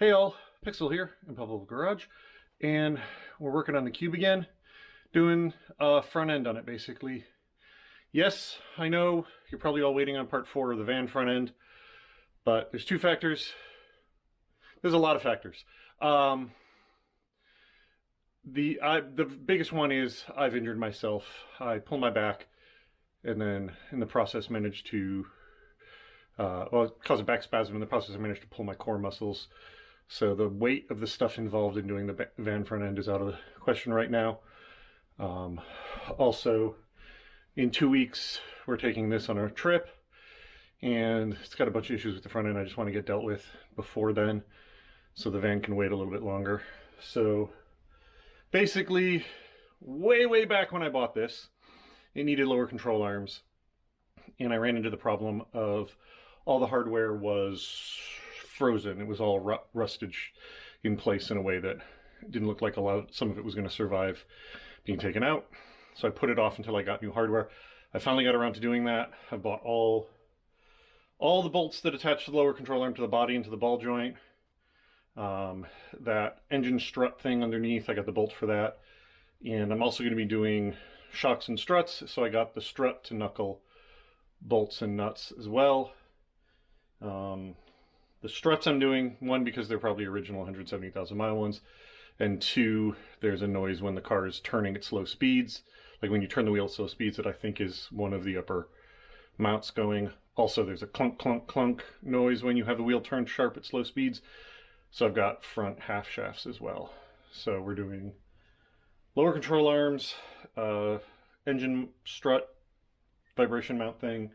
Hey all, Pixel here in Pebble Garage, and we're working on the cube again, doing a front end on it basically. Yes, I know you're probably all waiting on part 4 of the van front end, but there's two factors. There's a lot of factors. The biggest one is I've injured myself. I pulled my back, and then in the process managed to, it caused a back spasm. In the process, I managed to pull my core muscles. So the weight of the stuff involved in doing the van front end is out of the question right now. Also, in 2 weeks, we're taking this on a trip, and it's got a bunch of issues with the front end I just want to get dealt with before then, so the van can wait a little bit longer. So basically, way back when I bought this, it needed lower control arms, and I ran into the problem of all the hardware was frozen. It was all rusted in place in a way that didn't look like some of it was going to survive being taken out. So I put it off until I got new hardware. I finally got around to doing that. I bought all the bolts that attach the lower control arm to the body and to the ball joint. That engine strut thing underneath, I got the bolt for that. And I'm also going to be doing shocks and struts, so I got the strut to knuckle bolts and nuts as well. The struts I'm doing, one, because they're probably original 170,000 mile ones, and two, there's a noise when the car is turning at slow speeds, like when you turn the wheel at slow speeds, that I think is one of the upper mounts going. Also, there's a clunk, clunk, clunk noise when you have the wheel turned sharp at slow speeds. So I've got front half shafts as well. So we're doing lower control arms, engine strut, vibration mount thing,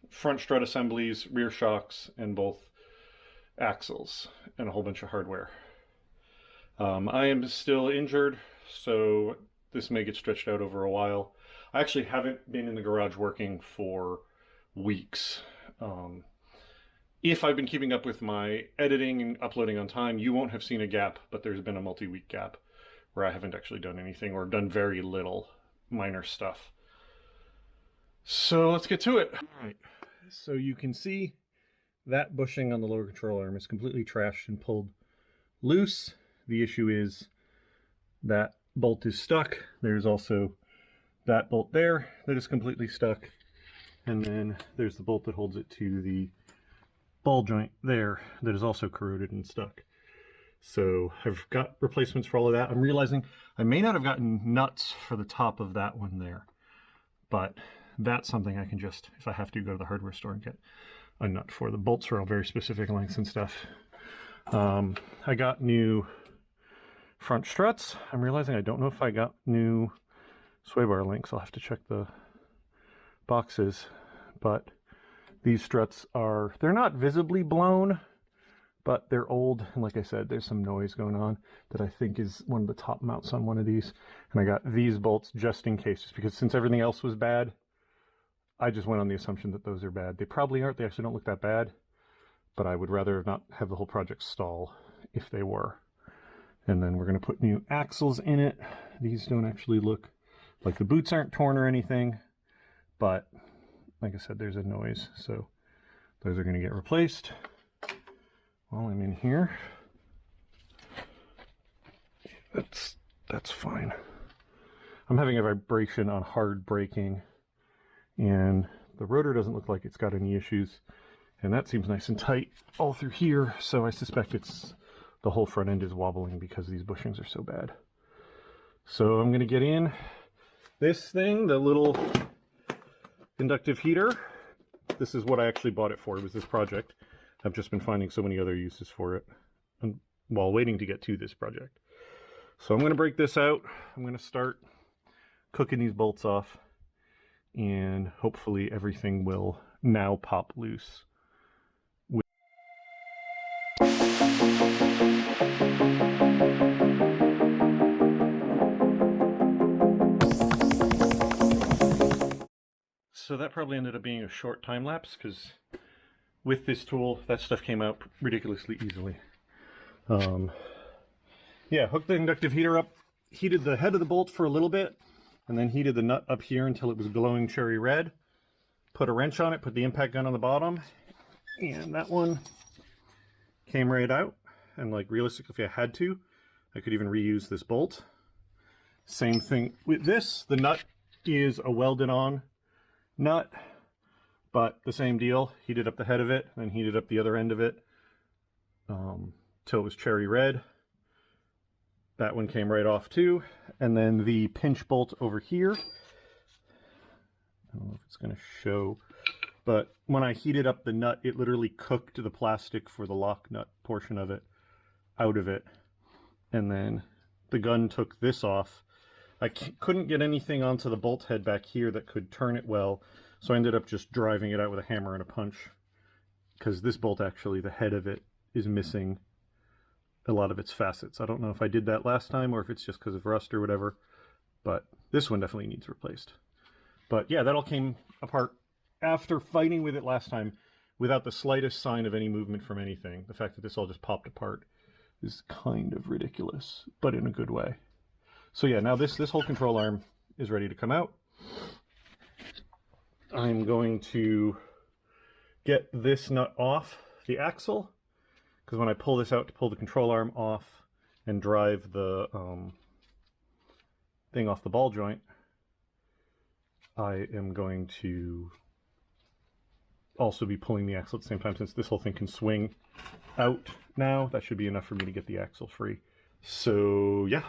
front strut assemblies, rear shocks, and both axles, and a whole bunch of hardware. I am still injured, so this may get stretched out over a while. I actually haven't been in the garage working for weeks. If I've been keeping up with my editing and uploading on time, you won't have seen a gap, but there's been a multi-week gap where I haven't actually done anything or done very little minor stuff. So let's get to it. All right. So you can see that bushing on the lower control arm is completely trashed and pulled loose. The issue is that bolt is stuck. There's also that bolt there that is completely stuck. And then there's the bolt that holds it to the ball joint there that is also corroded and stuck. So I've got replacements for all of that. I'm realizing I may not have gotten nuts for the top of that one there, but that's something I can just, if I have to, go to the hardware store and get a nut for. The bolts are all very specific lengths and stuff. I got new front struts. I'm realizing I don't know if I got new sway bar links. I'll have to check the boxes, but these struts are, they're not visibly blown, but they're old, and like I said, there's some noise going on that I think is one of the top mounts on one of these. And I got these bolts just in case, just because since everything else was bad, I just went on the assumption that those are bad. They probably aren't. They actually don't look that bad, but I would rather not have the whole project stall if they were. And then we're going to put new axles in it. These don't actually look like the boots aren't torn or anything, but like I said, there's a noise, so those are going to get replaced while I'm in here. That's fine. I'm having a vibration on hard braking, and the rotor doesn't look like it's got any issues, and that seems nice and tight all through here, so I suspect it's the whole front end is wobbling because these bushings are so bad. So I'm going to get in this thing, the little inductive heater. This is what I actually bought it for. It was this project. I've just been finding so many other uses for it while waiting to get to this project. So I'm going to break this out. I'm going to start cooking these bolts off, and hopefully everything will now pop loose. So that probably ended up being a short time lapse, because with this tool, that stuff came out ridiculously easily. Yeah, hooked the inductive heater up, heated the head of the bolt for a little bit, and then heated the nut up here until it was glowing cherry red. Put a wrench on it, put the impact gun on the bottom, and that one came right out. And like realistically, if I had to, I could even reuse this bolt. Same thing with this. The nut is a welded on nut, but the same deal. Heated up the head of it, then heated up the other end of it till it was cherry red. That one came right off too. And then the pinch bolt over here. I don't know if it's going to show, but when I heated up the nut, it literally cooked the plastic for the lock nut portion of it out of it. And then the gun took this off. I couldn't get anything onto the bolt head back here that could turn it well, so I ended up just driving it out with a hammer and a punch, because this bolt actually, the head of it is missing a lot of its facets. I don't know if I did that last time or if it's just because of rust or whatever, but this one definitely needs replaced. But yeah, that all came apart after fighting with it last time without the slightest sign of any movement from anything. The fact that this all just popped apart is kind of ridiculous, but in a good way. So yeah, now this whole control arm is ready to come out. I'm going to get this nut off the axle, because when I pull this out to pull the control arm off and drive the thing off the ball joint, I am going to also be pulling the axle at the same time. Since this whole thing can swing out now, that should be enough for me to get the axle free. So yeah,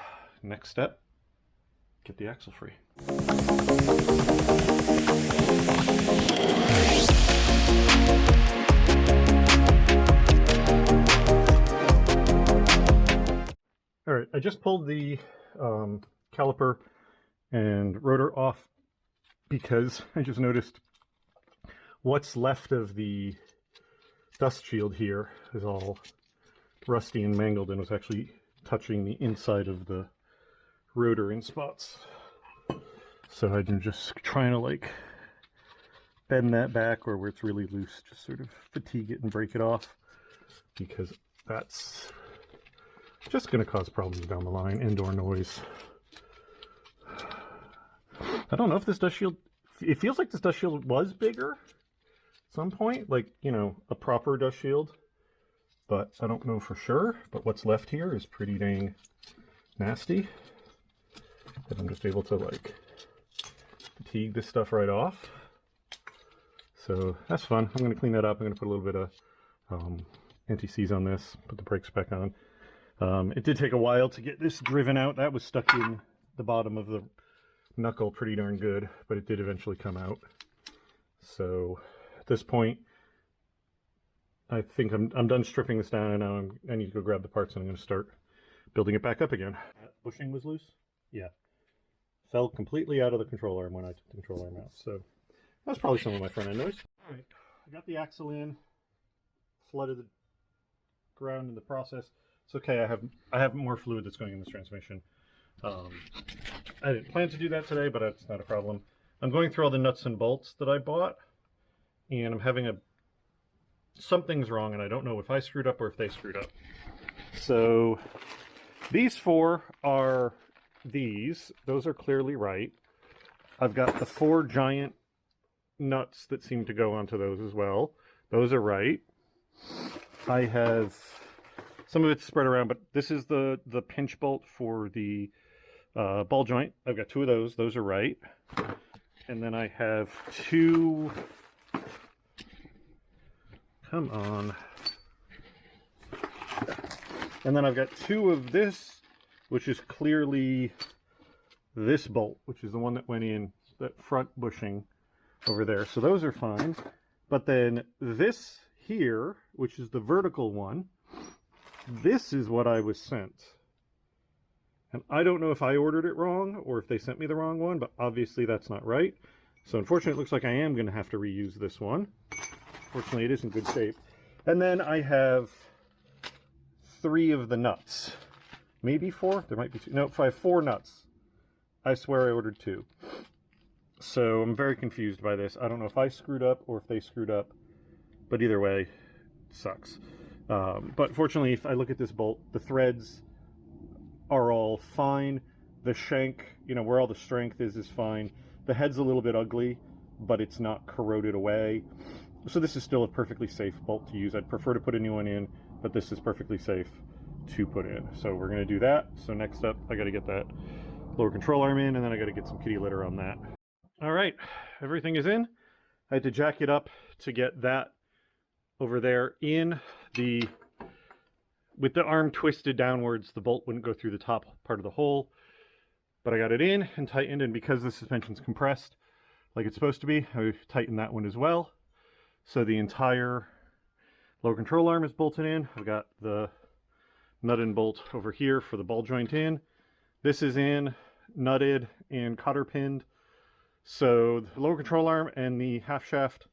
next step, get the axle free. All right, I just pulled the caliper and rotor off because I just noticed what's left of the dust shield here is all rusty and mangled and was actually touching the inside of the rotor in spots. So I'm just trying to like bend that back, or where it's really loose, just sort of fatigue it and break it off, because that's just going to cause problems down the line, and/or noise. I don't know if this dust shield, it feels like this dust shield was bigger at some point, like, you know, a proper dust shield, but I don't know for sure. But what's left here is pretty dang nasty, and I'm just able to like fatigue this stuff right off. So that's fun. I'm going to clean that up. I'm going to put a little bit of anti-seize on this, put the brakes back on. It did take a while to get this driven out. That was stuck in the bottom of the knuckle pretty darn good, but it did eventually come out. So at this point, I think I'm done stripping this down, and now I need to go grab the parts, and I'm going to start building it back up again. That bushing was loose? Yeah. Fell completely out of the control arm when I took the control arm out. So that's probably some of my front end noise. All right, I got the axle in, flooded the ground in the process. It's okay, I have more fluid that's going in this transmission. I didn't plan to do that today, but that's not a problem. I'm going through all the nuts and bolts that I bought, and I'm having something's wrong, and I don't know if I screwed up or if they screwed up. So these four are those are clearly right. I've got the 4 giant nuts that seem to go onto those as well. Those are right. I have some of it's spread around, but this is the pinch bolt for the ball joint. I've got 2 of those. Those are right. And then I have 2. Come on. And then I've got 2 of this, which is clearly this bolt, which is the one that went in that front bushing over there. So those are fine. But then this here, which is the vertical one, this is what I was sent. And I don't know if I ordered it wrong or if they sent me the wrong one, but obviously that's not right. So unfortunately, it looks like I am going to have to reuse this one. Fortunately, it is in good shape. And then I have 3 of the nuts. Maybe 4? There might be 2. No, I have 4 nuts. I swear I ordered 2. So I'm very confused by this. I don't know if I screwed up or if they screwed up. But either way, it sucks. But fortunately, if I look at this bolt, the threads are all fine. The shank, you know, where all the strength is fine. The head's a little bit ugly, but it's not corroded away. So this is still a perfectly safe bolt to use. I'd prefer to put a new one in but this is perfectly safe to put in. So we're going to do that. So next up, I got to get that lower control arm in, and then I got to get some kitty litter on that. All right, everything is in. I had to jack it up to get that over there in. With the arm twisted downwards, the bolt wouldn't go through the top part of the hole, but I got it in and tightened, and because the suspension's compressed like it's supposed to be, I tightened that one as well. So the entire lower control arm is bolted in. I've got the nut and bolt over here for the ball joint in. This is in, nutted, and cotter pinned. So the lower control arm and the half shaft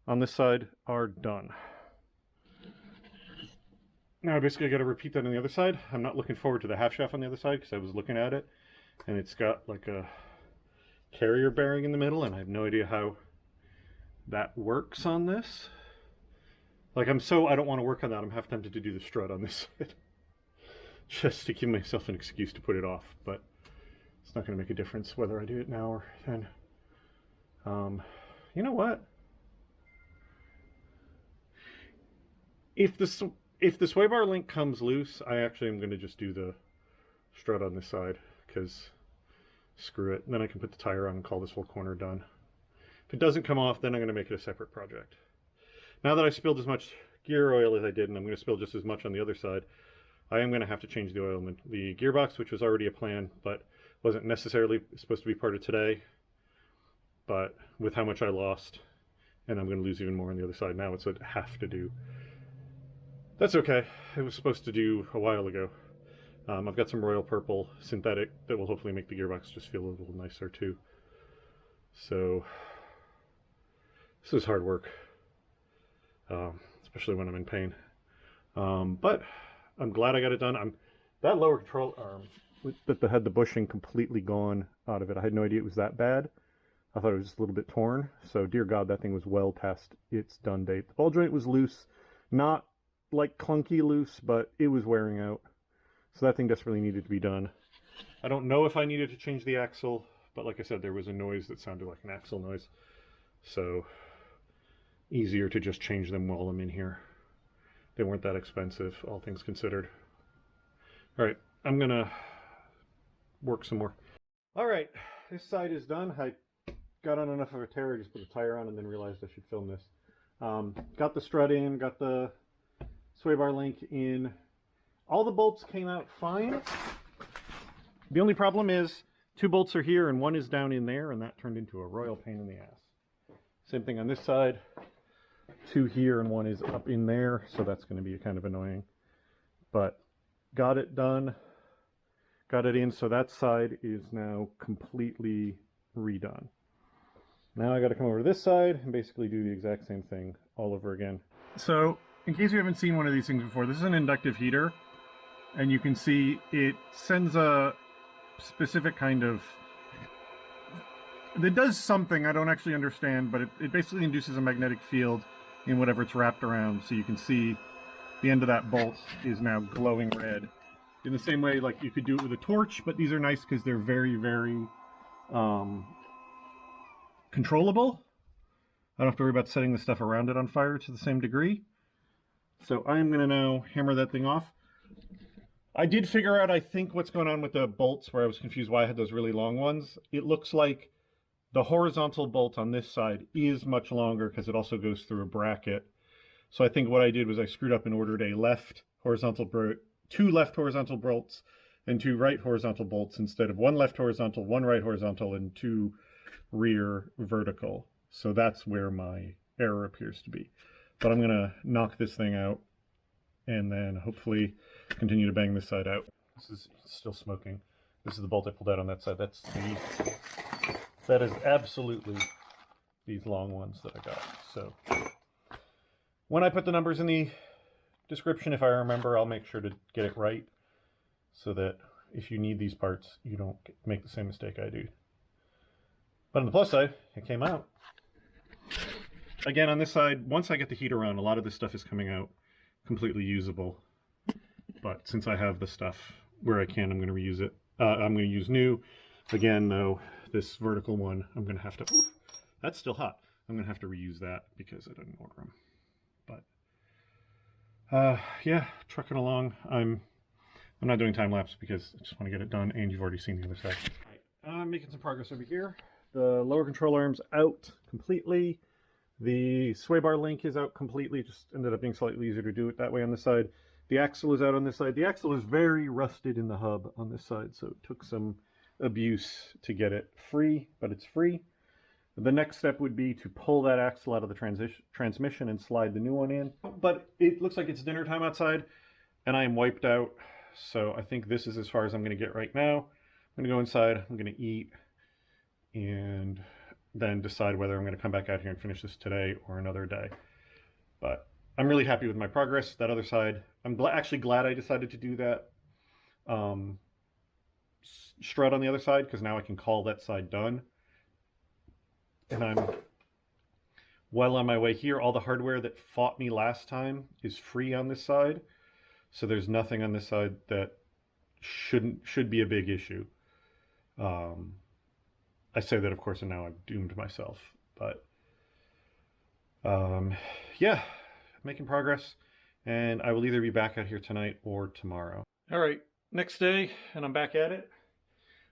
on this side are done. Now I basically got to repeat that on the other side. I'm not looking forward to the half shaft on the other side because I was looking at it and it's got like a carrier bearing in the middle, and I have no idea how that works on this. Like I don't want to work on that. I'm half tempted to do the strut on this side just to give myself an excuse to put it off, but it's not going to make a difference whether I do it now or then. You know what? If the sway bar link comes loose, I actually am going to just do the strut on this side, because screw it. And then I can put the tire on and call this whole corner done. If it doesn't come off, then I'm going to make it a separate project. Now that I spilled as much gear oil as I did, and I'm going to spill just as much on the other side, I am going to have to change the oil in the gearbox, which was already a plan, but wasn't necessarily supposed to be part of today. But with how much I lost, and I'm going to lose even more on the other side now, it's a have to do. That's okay. It was supposed to do a while ago. I've got some royal purple synthetic that will hopefully make the gearbox just feel a little nicer too. So this is hard work, especially when I'm in pain. But I'm glad I got it done. That lower control arm that had the bushing completely gone out of it. I had no idea it was that bad. I thought it was just a little bit torn. So dear God, that thing was well past its done date. The ball joint was loose, not like clunky loose, but it was wearing out. So that thing desperately needed to be done. I don't know if I needed to change the axle, but like I said, there was a noise that sounded like an axle noise. So easier to just change them while I'm in here. They weren't that expensive, all things considered. All right, I'm gonna work some more. All right, this side is done. I got on enough of a tear, I just put a tire on and then realized I should film this. Got the strut in, got the sway bar link in. All the bolts came out fine. The only problem is 2 bolts are here and 1 is down in there, and that turned into a royal pain in the ass. Same thing on this side. 2 here and 1 is up in there, so that's going to be kind of annoying. But got it done. Got it in, so that side is now completely redone. Now I got to come over to this side and basically do the exact same thing all over again. So, in case you haven't seen one of these things before, this is an inductive heater, and you can see it sends a specific kind of... It does something I don't actually understand, but it basically induces a magnetic field in whatever it's wrapped around, so you can see the end of that bolt is now glowing red. In the same way, like you could do it with a torch, but these are nice because they're very, very controllable. I don't have to worry about setting the stuff around it on fire to the same degree. So I'm going to now hammer that thing off. I did figure out, I think, what's going on with the bolts where I was confused why I had those really long ones. It looks like the horizontal bolt on this side is much longer because it also goes through a bracket. So I think what I did was I screwed up and ordered a left horizontal 2 left horizontal bolts and 2 right horizontal bolts instead of 1 left horizontal, 1 right horizontal, and 2 rear vertical. So that's where my error appears to be. But I'm going to knock this thing out and then hopefully continue to bang this side out. This is still smoking. This is the bolt I pulled out on that side. That is absolutely these long ones that I got. So when I put the numbers in the description, if I remember, I'll make sure to get it right so that if you need these parts, you don't make the same mistake I do. But on the plus side, it came out. Again, on this side, once I get the heater on, a lot of this stuff is coming out completely usable. But since I have the stuff where I can, I'm going to reuse it. I'm going to use new. Again, though, this vertical one, I'm going to have to... Oof, that's still hot. I'm going to have to reuse that because I didn't order them. But Yeah, trucking along. I'm not doing time lapse because I just want to get it done, and you've already seen the other side. I'm making some progress over here. The lower control arm's out completely. The sway bar link is out completely. Just ended up being slightly easier to do it that way on this side. The axle is out on this side. The axle is very rusted in the hub on this side, so it took some abuse to get it free, but it's free. The next step would be to pull that axle out of the transmission and slide the new one in. But it looks like it's dinner time outside, and I am wiped out. So I think this is as far as I'm going to get right now. I'm going to go inside, I'm going to eat, and then decide whether I'm going to come back out here and finish this today or another day. But I'm really happy with my progress. That other side, I'm actually glad I decided to do that strut on the other side, because now I can call that side done. And I'm well on my way here. All the hardware that fought me last time is free on this side. So there's nothing on this side that should be a big issue. I say that, of course, and now I've doomed myself. But yeah, making progress. And I will either be back out here tonight or tomorrow. All right, next day, and I'm back at it.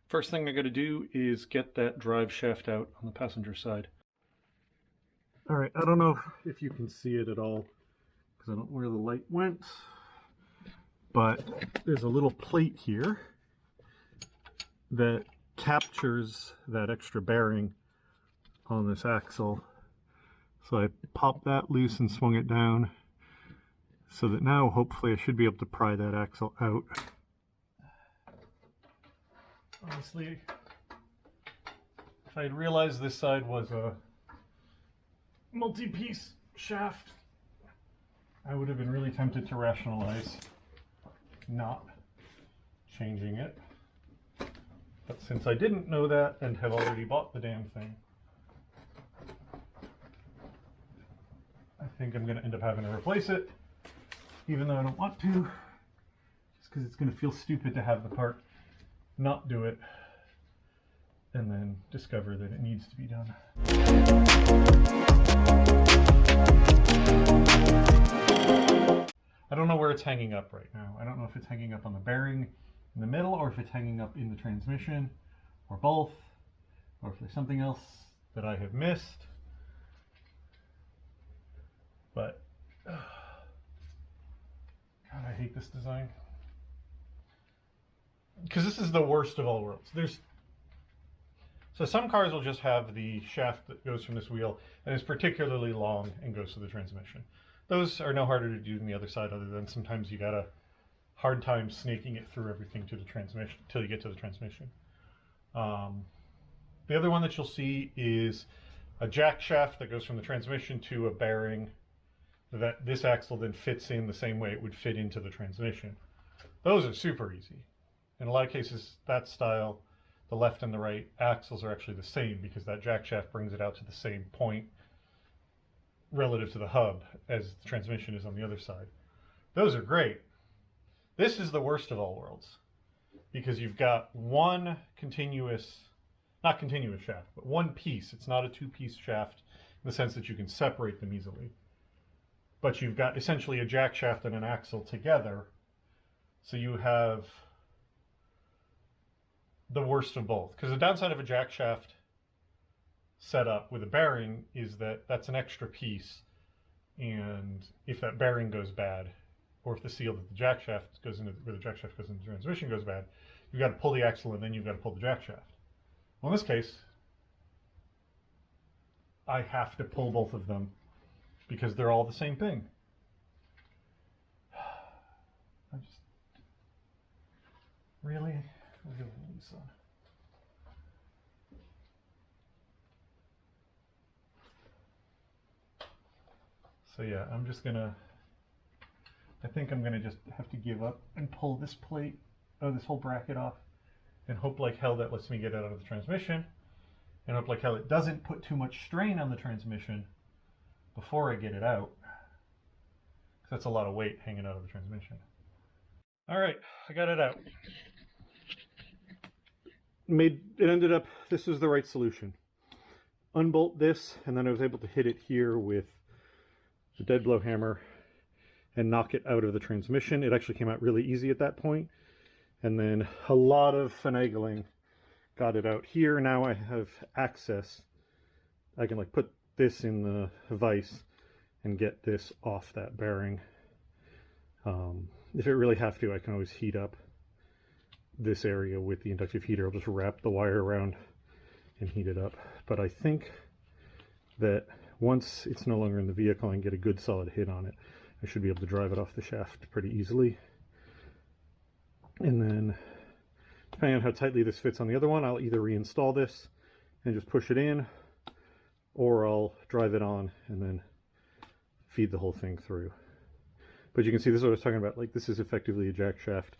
First thing I got to do is get that drive shaft out on the passenger side. All right, I don't know if you can see it at all, because I don't know where the light went, but there's a little plate here that captures that extra bearing on this axle. So I popped that loose and swung it down, so that now hopefully I should be able to pry that axle out. Honestly, if I had realized this side was a multi-piece shaft, I would have been really tempted to rationalize not changing it. But since I didn't know that and have already bought the damn thing, I think I'm going to end up having to replace it, even though I don't want to, just because it's going to feel stupid to have the part not do it and then discover that it needs to be done. I don't know where it's hanging up right now. I don't know if it's hanging up on the bearing in the middle, or if it's hanging up in the transmission, or both, or if there's something else that I have missed. But God, I hate this design. Because this is the worst of all worlds. So some cars will just have the shaft that goes from this wheel and is particularly long and goes to the transmission. Those are no harder to do than the other side, other than sometimes you got a hard time snaking it through everything to the transmission till you get to the transmission. The other one that you'll see is a jack shaft that goes from the transmission to a bearing that this axle then fits in the same way it would fit into the transmission. Those are super easy. In a lot of cases, that style, the left and the right axles are actually the same, because that jack shaft brings it out to the same point relative to the hub as the transmission is on the other side. Those are great. This is the worst of all worlds, because you've got one continuous, not continuous shaft, but one piece. It's not a two-piece shaft in the sense that you can separate them easily. But you've got essentially a jack shaft and an axle together, so you have the worst of both. Because the downside of a jack shaft setup with a bearing is that that's an extra piece, and if that bearing goes bad, or if the seal that the jack shaft goes into, where the jack shaft goes into the transmission goes bad, you've got to pull the axle and then you've got to pull the jack shaft. Well, in this case, I have to pull both of them because they're all the same thing. I just really Nissan. So yeah, I think I'm gonna just have to give up and pull this plate, this whole bracket off, and hope like hell that lets me get it out of the transmission, and hope like hell it doesn't put too much strain on the transmission before I get it out, because that's a lot of weight hanging out of the transmission. All right, I got it out. It ended up, this is the right solution. Unbolt this, and then I was able to hit it here with the dead blow hammer, and knock it out of the transmission. It actually came out really easy at that point. And then a lot of finagling got it out. Here now I have access. I can like put this in the vise and get this off that bearing. If it really have to, I can always heat up this area with the inductive heater. I'll just wrap the wire around and heat it up. But I think that once it's no longer in the vehicle and get a good solid hit on it, I should be able to drive it off the shaft pretty easily. And then, depending on how tightly this fits on the other one, I'll either reinstall this and just push it in, or I'll drive it on and then feed the whole thing through. But you can see this is what I was talking about. Like, this is effectively a jack shaft,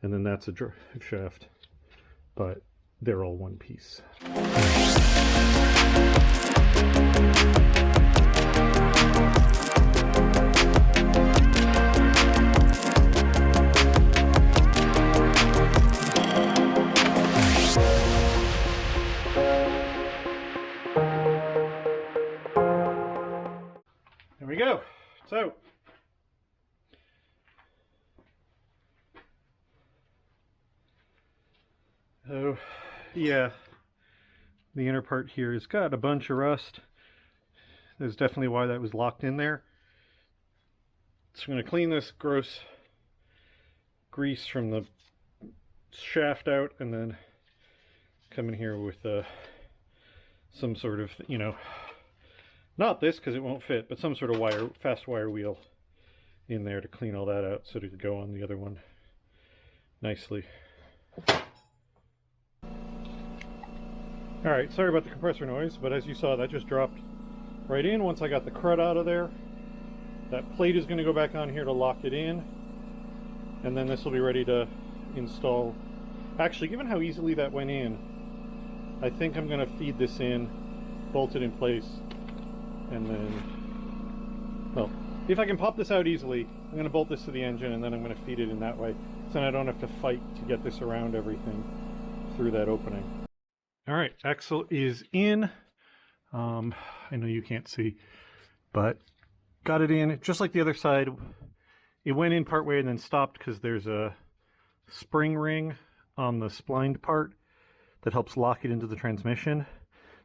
and then that's a drive shaft, but they're all one piece. There we go. So yeah, the inner part here has got a bunch of rust. There's definitely why that was locked in there. So I'm going to clean this gross grease from the shaft out, and then come in here with some sort of, you know, not this because it won't fit, but some sort of fast wire wheel in there to clean all that out so it could go on the other one nicely. Alright, sorry about the compressor noise, but as you saw, that just dropped right in. Once I got the crud out of there, that plate is going to go back on here to lock it in, and then this will be ready to install. Actually, given how easily that went in, I think I'm going to feed this in, bolt it in place, and then, well, if I can pop this out easily, I'm going to bolt this to the engine, and then I'm going to feed it in that way, so then I don't have to fight to get this around everything through that opening. Alright, axle is in. I know you can't see, but got it in. Just like the other side, it went in part way and then stopped because there's a spring ring on the splined part that helps lock it into the transmission.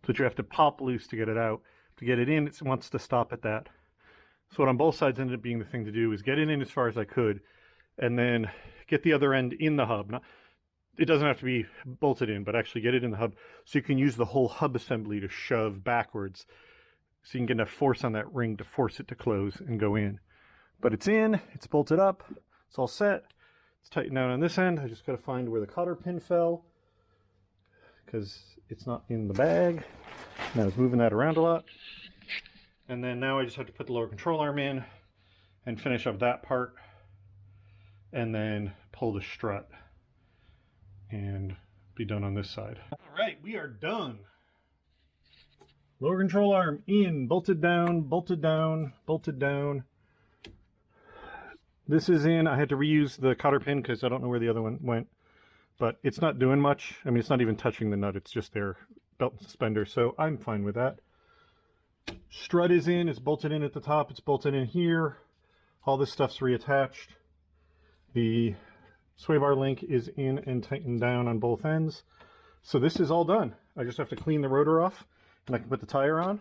So you have to pop loose to get it out. To get it in, it wants to stop at that. So what on both sides ended up being the thing to do is get it in as far as I could, and then get the other end in the hub. It doesn't have to be bolted in, but actually get it in the hub so you can use the whole hub assembly to shove backwards so you can get enough force on that ring to force it to close and go in. But it's in, it's bolted up, it's all set. It's tightened down on this end. I just got to find where the cotter pin fell because it's not in the bag. And I was moving that around a lot. And then now I just have to put the lower control arm in and finish up that part and then pull the strut and be done on this side. All right, we are done. Lower control arm in, bolted down, bolted down, bolted down. This is in. I had to reuse the cotter pin because I don't know where the other one went, but it's not doing much. I mean, it's not even touching the nut. It's just their belt and suspender, so I'm fine with that. Strut is in. It's bolted in at the top. It's bolted in here. All this stuff's reattached. The sway bar link is in and tightened down on both ends. So this is all done. I just have to clean the rotor off and I can put the tire on,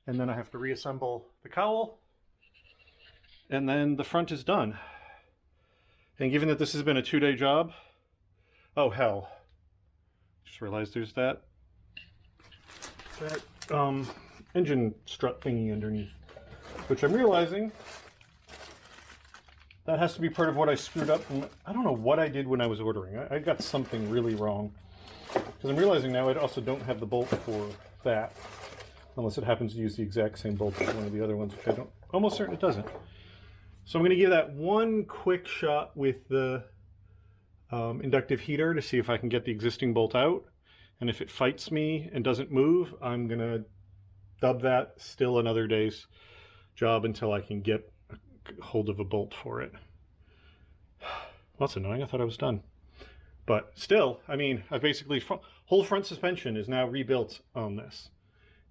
and then I have to reassemble the cowl, and then the front is done. And given that this has been a 2-day job, oh hell, just realized there's that engine strut thingy underneath, which I'm realizing that has to be part of what I screwed up. I don't know what I did when I was ordering. I got something really wrong. Because I'm realizing now I also don't have the bolt for that. Unless it happens to use the exact same bolt as one of the other ones, which I don't, almost certain it doesn't. So I'm going to give that one quick shot with the inductive heater to see if I can get the existing bolt out. And if it fights me and doesn't move, I'm going to dub that still another day's job until I can get hold of a bolt for it. Well, that's annoying. I thought I was done. But still, I mean, I basically, whole front suspension is now rebuilt on this.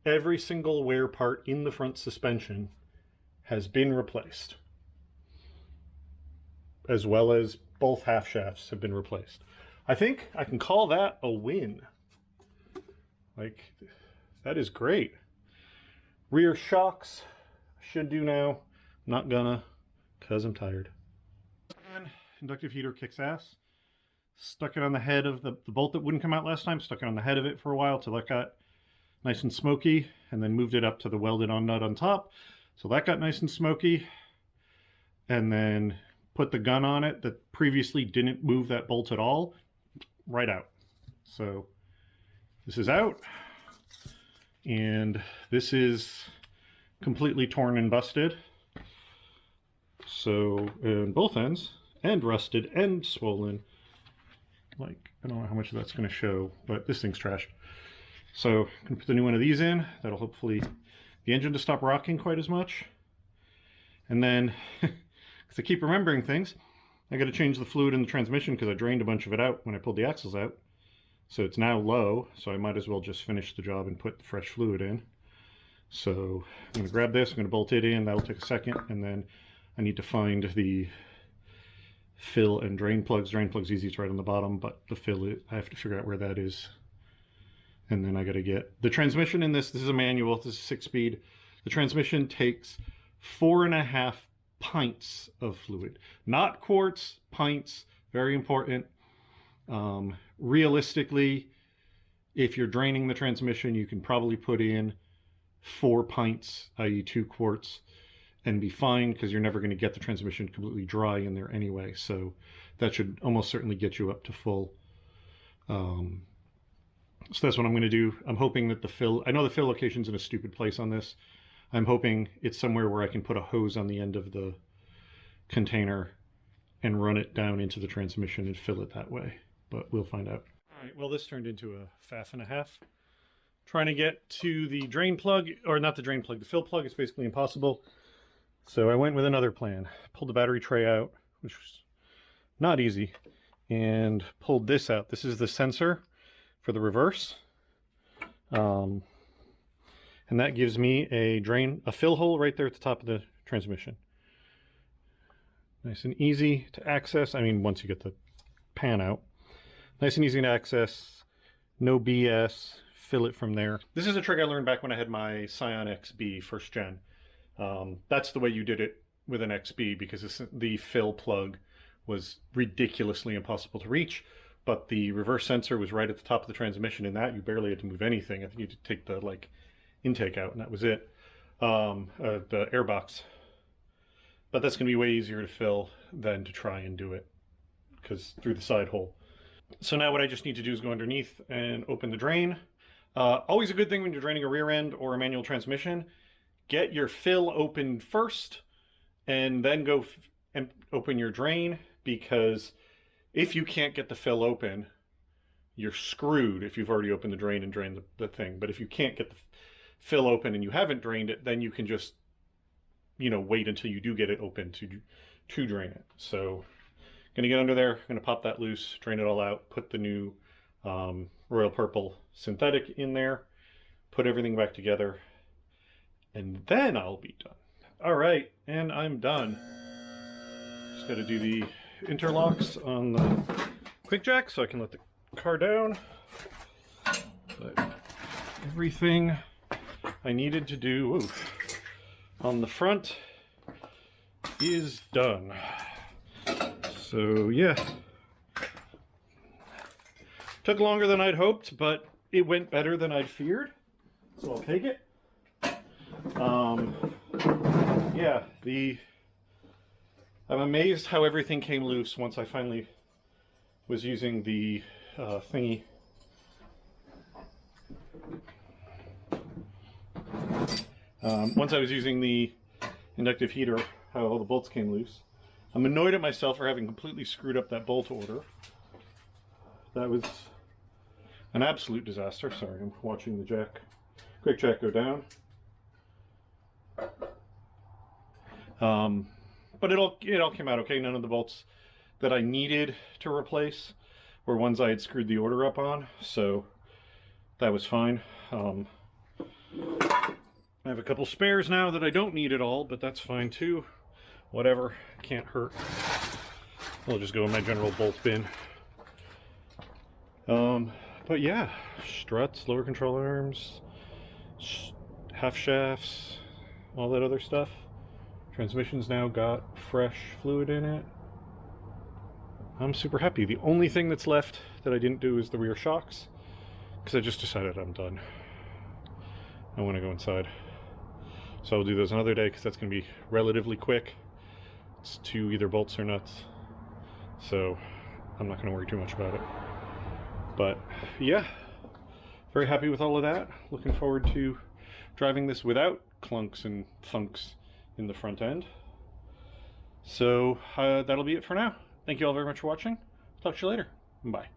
Every single wear part in the front suspension has been replaced. as well as both half shafts have been replaced. I think I can call that a win. Like, that is great. Rear shocks, should do now. Not gonna, because I'm tired. And inductive heater kicks ass. Stuck it on the head of the bolt that wouldn't come out last time. Stuck it on the head of it for a while till that got nice and smoky, and then moved it up to the welded on nut on top. So that got nice and smoky. And then put the gun on it that previously didn't move that bolt at all, right out. So this is out, and this is completely torn and busted. So on both ends, and rusted and swollen. Like, I don't know how much of that's going to show, but this thing's trashed. So I'm going to put the new one of these in. That'll hopefully the engine to stop rocking quite as much. And then, because I keep remembering things, I got to change the fluid in the transmission because I drained a bunch of it out when I pulled the axles out. So it's now low, so I might as well just finish the job and put the fresh fluid in. So I'm going to grab this, I'm going to bolt it in. That'll take a second, and then I need to find the fill and drain plugs. Drain plugs easy, it's right on the bottom, but the fill, I have to figure out where that is. And then I got to get the transmission in this. This is a manual, this is 6-speed. The transmission takes 4.5 pints of fluid, not quarts, pints, very important. Realistically, if you're draining the transmission, you can probably put in 4 pints, i.e. 2 quarts, and be fine, because you're never going to get the transmission completely dry in there anyway. So that should almost certainly get you up to full. So that's what I'm going to do. I'm hoping that the fill, I know the fill location's in a stupid place on this. I'm hoping it's somewhere where I can put a hose on the end of the container and run it down into the transmission and fill it that way. But we'll find out. All right, well, this turned into a faff and a half. Trying to get to the drain plug, or not the drain plug, the fill plug is basically impossible. So I went with another plan. Pulled the battery tray out, which was not easy, and pulled this out. This is the sensor for the reverse. And that gives me a fill hole right there at the top of the transmission. Nice and easy to access. I mean, once you get the pan out. Nice and easy to access. No BS. Fill it from there. This is a trick I learned back when I had my Scion XB first gen. That's the way you did it with an XB, because the fill plug was ridiculously impossible to reach. But the reverse sensor was right at the top of the transmission. In that, you barely had to move anything. I think you had to take the intake out, and that was it. The airbox. But that's going to be way easier to fill than to try and do it, because through the side hole. So now what I just need to do is go underneath and open the drain. Always a good thing when you're draining a rear end or a manual transmission. Get your fill open first, and then go and open your drain, because if you can't get the fill open, you're screwed if you've already opened the drain and drained the thing. But if you can't get the fill open and you haven't drained it, then you can just, wait until you do get it open to drain it. So I'm gonna get under there, gonna pop that loose, drain it all out, put the new royal purple synthetic in there, put everything back together, and then I'll be done. All right, and I'm done. Just got to do the interlocks on the quick jack so I can let the car down. But everything I needed to do on the front is done. So yeah, took longer than I'd hoped, but it went better than I'd feared, so I'll take it. Yeah, I'm amazed how everything came loose once I finally was using the thingy. Once I was using the inductive heater, how all the bolts came loose. I'm annoyed at myself for having completely screwed up that bolt order. That was an absolute disaster. Sorry, I'm watching the quick jack go down. But it all came out okay. None of the bolts that I needed to replace were ones I had screwed the order up on, so that was fine. I have a couple spares now that I don't need at all, but that's fine too. Whatever, can't hurt. I'll just go in my general bolt bin. But yeah, struts, lower control arms, half shafts, all that other stuff. Transmission's now got fresh fluid in it. I'm super happy. The only thing that's left that I didn't do is the rear shocks, because I just decided I'm done. I want to go inside. So I'll do those another day, because that's going to be relatively quick. It's 2 either bolts or nuts. So I'm not going to worry too much about it. But yeah, very happy with all of that. Looking forward to driving this without clunks and thunks in the front end. So that'll be it for now. Thank you all very much for watching. Talk to you later. Bye.